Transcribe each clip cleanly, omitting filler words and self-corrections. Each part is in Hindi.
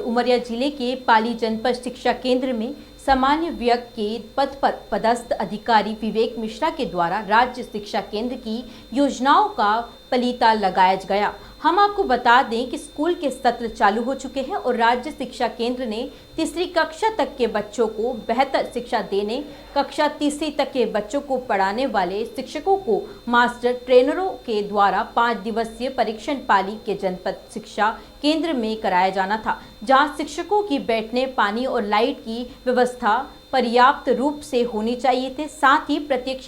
उमरिया जिले के पाली जनपद शिक्षा केंद्र में सामान्य व्यक्ति के पद पर पदस्थ अधिकारी विवेक मिश्रा के द्वारा राज्य शिक्षा केंद्र की योजनाओं का पलीता लगाया गया। हम आपको बता दें कि स्कूल के सत्र चालू हो चुके हैं और राज्य शिक्षा केंद्र ने तीसरी कक्षा तक के बच्चों को बेहतर शिक्षा देने, कक्षा तीसरी तक के बच्चों को पढ़ाने वाले शिक्षकों को मास्टर ट्रेनरों के द्वारा 5 दिवसीय परीक्षण पाली के जनपद शिक्षा केंद्र में कराया जाना था, जहां शिक्षकों की बैठने, पानी और लाइट की व्यवस्था पर्याप्त रूप से होनी चाहिए थे। साथ ही प्रत्येक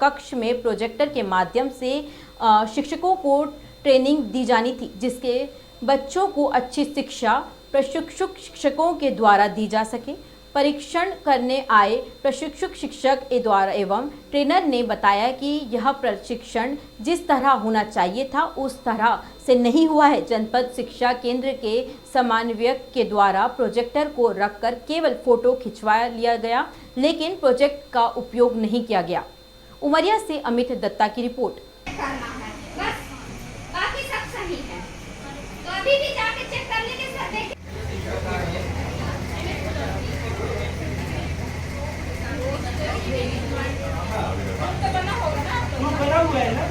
कक्ष में प्रोजेक्टर के माध्यम से शिक्षकों को ट्रेनिंग दी जानी थी, जिसके बच्चों को अच्छी शिक्षा प्रशिक्षु शिक्षकों के द्वारा दी जा सके। परीक्षण करने आए प्रशिक्षु शिक्षक द्वारा एवं ट्रेनर ने बताया कि यह प्रशिक्षण जिस तरह होना चाहिए था उस तरह से नहीं हुआ है। जनपद शिक्षा केंद्र के समन्वयक के द्वारा प्रोजेक्टर को रखकर केवल फोटो खिंचवा लिया गया, लेकिन प्रोजेक्ट का उपयोग नहीं किया गया। उमरिया से अमित दत्ता की रिपोर्ट। बाकी सब सही है, तो अभी भी जाके चेक कर लेंगे सर। देखें बना हुआ है ना।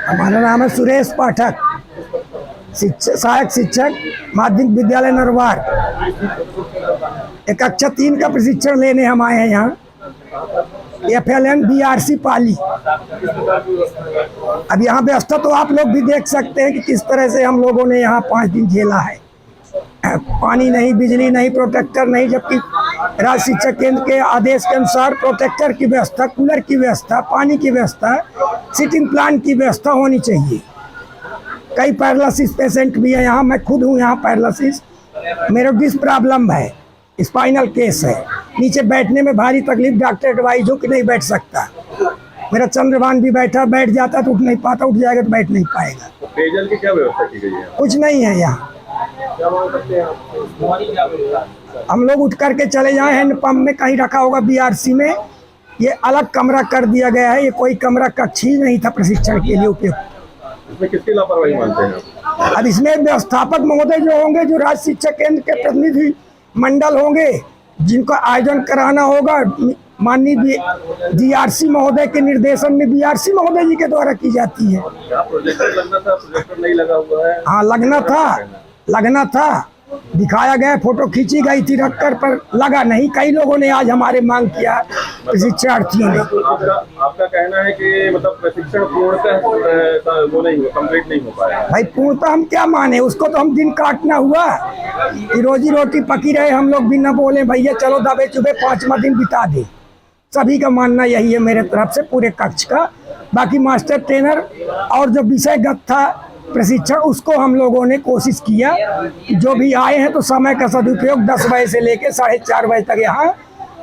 हमारा नाम है सुरेश पाठक, सहायक शिक्षक माध्यमिक विद्यालय नरवार। एक कक्षा 3 का प्रशिक्षण लेने हम आए हैं यहाँ FLN BRC पाली। अब यहाँ व्यवस्था तो आप लोग भी देख सकते हैं कि किस तरह से हम लोगों ने यहाँ 5 दिन झेला है। पानी नहीं, बिजली नहीं, प्रोटेक्टर नहीं, जबकि राज्य शिक्षा केंद्र के आदेश के अनुसार प्रोटेक्टर की व्यवस्था, कूलर की व्यवस्था, पानी की व्यवस्था, सिटिंग प्लान की व्यवस्था होनी चाहिए। कई पैरालिसिस पेशेंट भी है यहाँ, मैं खुद हूँ यहाँ पैरालिसिस। मेरे डिस्क प्रॉब्लम है, स्पाइनल केस है, नीचे बैठने में भारी तकलीफ, डॉक्टर एडवाइज हो कि नहीं बैठ सकता। मेरा चंद्रभान भी बैठ जाता तो उठ नहीं पाता, उठ जाएगा तो बैठ नहीं पाएगा। पेयजल की क्या व्यवस्था की गई है? कुछ नहीं है यहाँ। हम लोग उठ करके चले जाए, हैंडपम्प में कहीं रखा होगा BRC में, ये अलग कमरा कर दिया गया है। ये कोई कमरा कक्ष ही नहीं था प्रशिक्षण के लिए उपयुक्त। इसमें किसकी लापरवाही मानते हैं? अब इसमें व्यवस्थापक महोदय जो होंगे, जो राज्य शिक्षा केंद्र के प्रतिनिधि मंडल होंगे, जिनको आयोजन कराना होगा, माननीय DRC महोदय के निर्देशन में BRC महोदय जी के द्वारा की जाती है। प्रोजेक्टर लगना था, प्रोजेक्टर नहीं लगा हुआ है। हाँ, लगना था, दिखाया गया, फोटो खींची गई थी रखकर, पर लगा नहीं। कई लोगों ने आज हमारे मांग किया, प्रशिक्षणार्थियों ने। आपका कहना है कि मतलब प्रशिक्षण पूर्णतः वो नहीं हुआ, कंप्लीट नहीं हो पाया। भाई पूर्णतः हम क्या माने, उसको तो हम दिन काटना हुआ कि रोजी रोटी पकी रहे, हम लोग भी न बोले भैया चलो दबे चुबे 5वां दिन बिता दे। सभी का मानना यही है मेरे तरफ से, पूरे कक्ष का। बाकी मास्टर ट्रेनर और जो विषयगत था प्रशिक्षण, उसको हम लोगों ने कोशिश किया कि जो भी आए हैं तो समय का सदुपयोग 10 बजे से लेकर 4:30 बजे तक यहाँ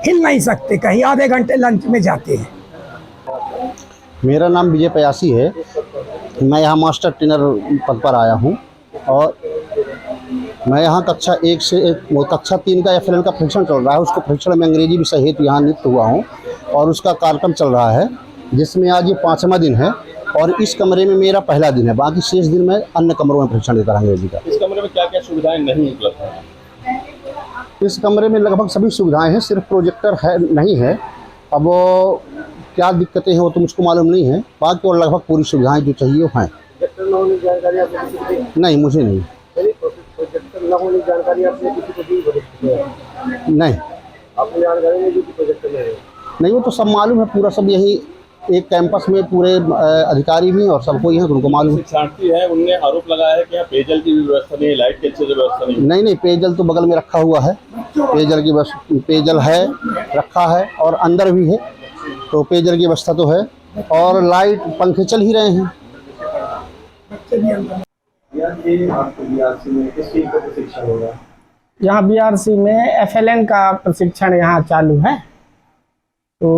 हिल नहीं सकते, कहीं आधे घंटे लंच में जाते हैं। मेरा नाम विजय पयासी है, मैं यहाँ मास्टर ट्रेनर पद पर आया हूँ और मैं यहाँ कक्षा 1 से कक्षा 3 का FLN का प्रशिक्षण चल रहा है। उसको प्रशिक्षण में अंग्रेजी विषय हेतु यहाँ नियुक्त हुआ हूँ और उसका कार्यक्रम चल रहा है, जिसमें आज ये 5वां दिन है और इस कमरे में मेरा पहला दिन है। बाकी शेष दिन मैं अन्य कमरों में प्रशिक्षण देता रहा अंग्रेजी का। इस कमरे में क्या क्या सुविधाएं नहीं उपलब्ध हैं? इस कमरे में लगभग सभी सुविधाएं हैं, सिर्फ प्रोजेक्टर है नहीं है। अब वो क्या दिक्कतें हैं वो तो मुझको मालूम नहीं है, बाकी और लगभग पूरी सुविधाएं जो चाहिए वो हैं। नहीं, मुझे नहीं। नहीं, वो तो सब मालूम है, पूरा सब यही एक कैंपस में पूरे अधिकारी भी और सबको यहाँ उनको मालूम। शिक्षार्थी है, उनने आरोप लगाया है कि यहाँ पेयजल की व्यवस्था नहीं है, लाइट की अच्छी व्यवस्था नहीं। नहीं, पेयजल तो बगल में रखा हुआ है, पेयजल है रखा है और अंदर भी है, तो पेयजल की व्यवस्था तो है और लाइट पंखे चल ही रहे हैं। यहाँ BRC में FLN का प्रशिक्षण यहाँ चालू है। तो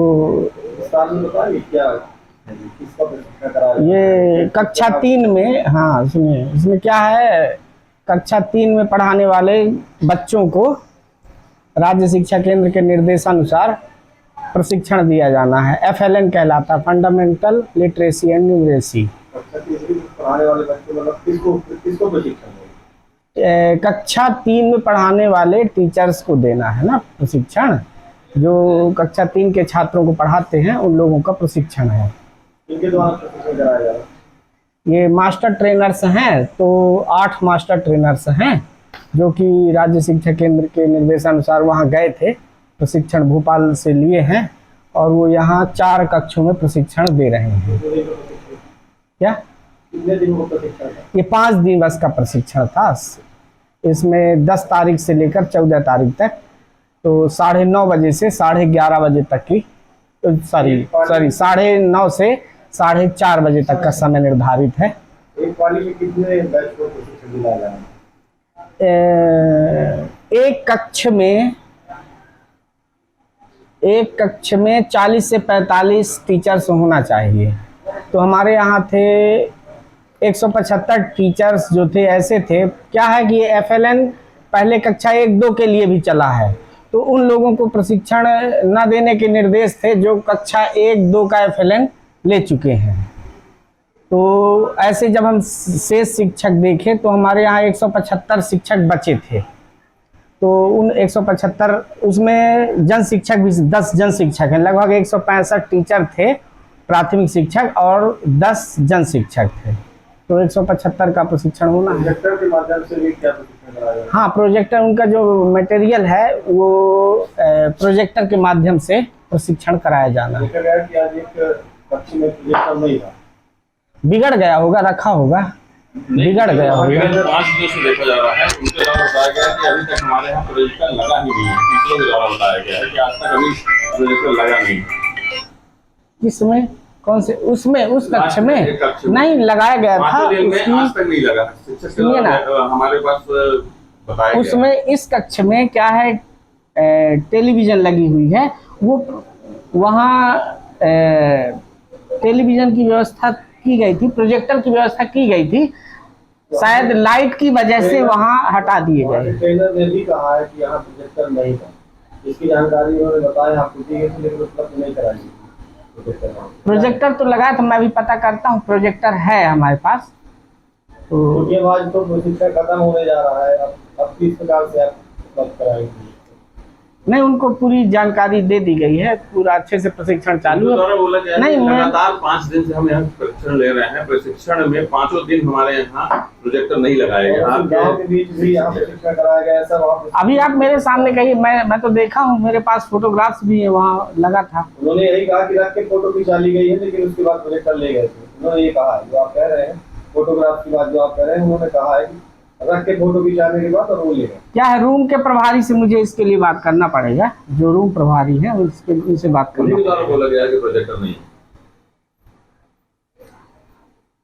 ये कक्षा 3 में, हाँ इसमें क्या है, कक्षा 3 में पढ़ाने वाले बच्चों को राज्य शिक्षा केंद्र के निर्देशानुसार प्रशिक्षण दिया जाना है। FLN कहलाता है, फंडामेंटल लिटरेसी एंड न्यूमरेसी। कक्षा 3 में पढ़ाने वाले बच्चे मतलब किसको प्रशिक्षण देंगे? कक्षा 3 में पढ़ाने वाले टीचर्स को देना है ना प्रशिक्षण। जो कक्षा 3 के छात्रों को पढ़ाते हैं उन लोगों का प्रशिक्षण है। इनके द्वारा प्रशिक्षण कराया जा रहा है। ये मास्टर ट्रेनर्स हैं, तो 8 मास्टर ट्रेनर्स हैं जो कि राज्य शिक्षा केंद्र के निर्देशानुसार वहाँ गए थे, प्रशिक्षण भोपाल से लिए हैं और वो यहाँ 4 कक्षों में प्रशिक्षण दे रहे हैं। क्या कितने दिन को प्रशिक्षण था? ये 5 दिवस का प्रशिक्षण था। इसमें 10 तारीख से लेकर 14 तारीख तक, तो 9:30 बजे से 11:30 बजे तक की, सॉरी 9:30 से 4:30 बजे तक का समय निर्धारित है। एक पाली में कितने बैच को प्रशिक्षण दिया जा रहा है? एक कक्ष में 40 से 45 टीचर्स होना चाहिए। तो हमारे यहाँ थे 175 टीचर्स जो थे ऐसे थे। क्या है कि FLN पहले कक्षा 1-2 के लिए भी चला है, तो उन लोगों को प्रशिक्षण न देने के निर्देश थे जो कक्षा 1-2 का FLN ले चुके हैं। तो ऐसे जब हम शेष शिक्षक देखें तो हमारे यहाँ 175 शिक्षक बचे थे। तो उन 175 उसमें जन शिक्षक भी 10 जन शिक्षक हैं। लगभग 165 टीचर थे प्राथमिक शिक्षक और 10 जन शिक्षक थे। तो 175 का प्रशिक्षण होना है। प्रोजेक्टर के माध्यम से भी क्या प्रशिक्षण कराया जा रहा है? हाँ, प्रोजेक्टर, उनका जो मटेरियल है वो प्रोजेक्टर के माध्यम से प्रशिक्षण कराया जाना है। देखा गया कि आज एक कक्षा में प्रोजेक्टर नहीं था। बिगड़ गया होगा, रखा होगा, बिगड़ गया होगा। 5 दिनों से देखा जा रहा है। उनके द्वारा बताया गया है कि अभी तक हमारे यहाँ प्रोजेक्टर लगा ही नहीं है। टीचरों के द्वारा बताया गया है कि आज तक अभी प्रोजेक्टर लगा नहीं। किसमें, कौन से, उसमें उस कक्ष में नहीं लगाया गया था। आज तक नहीं लगा। सुनिए ना, हमारे पास बताया उसमें इस कक्ष में क्या है, टेलीविजन लगी हुई है। वो वहाँ टेलीविजन की व्यवस्था की गई थी, प्रोजेक्टर की व्यवस्था की गई थी, शायद लाइट की वजह से वहाँ हटा दिए गए। ट्रेनर ने भी कहा है कि यहाँ प्रोजेक्टर नहीं था। इसकी जानकारी उन्होंने बताया, आपको दी गई थी लेकिन उपलब्ध नहीं कराई। प्रोजेक्टर तो लगाया था, मैं भी पता करता हूँ, प्रोजेक्टर है हमारे पास। तो ये बात तो प्रशिक्षण खत्म होने जा रहा है। अब किस प्रकार से आप उपलब्ध कराएंगे? नहीं, उनको पूरी जानकारी दे दी गई है, पूरा अच्छे से प्रशिक्षण चालू है। बोला गया नहीं, लगातार 5 दिन से हम यहाँ प्रशिक्षण ले रहे हैं। प्रशिक्षण में 5 दिन हमारे यहाँ प्रोजेक्टर नहीं लगाया गया। गाँव के बीच भी यहाँ प्रशिक्षण कराया गया सब। अभी आप मेरे सामने कहिए, मैं तो देखा हूँ, मेरे पास फोटोग्राफ्स भी है, वहाँ लगा था। उन्होंने यही कहा कि रख के फोटो खिंचा ली गई है, लेकिन उसके बाद प्रोजेक्टर ले गए थे। उन्होंने ये कहा जो आप कह रहे हैं, फोटोग्राफ की बात जो आप कह रहे हैं, उन्होंने कहा है कि रख के फोटो खिंचाने के बाद और वो ले गए। क्या है, रूम के प्रभारी से मुझे इसके लिए बात करना पड़ेगा, जो रूम प्रभारी है उनसे बात करना। बोला गया कि प्रोजेक्टर नहीं है।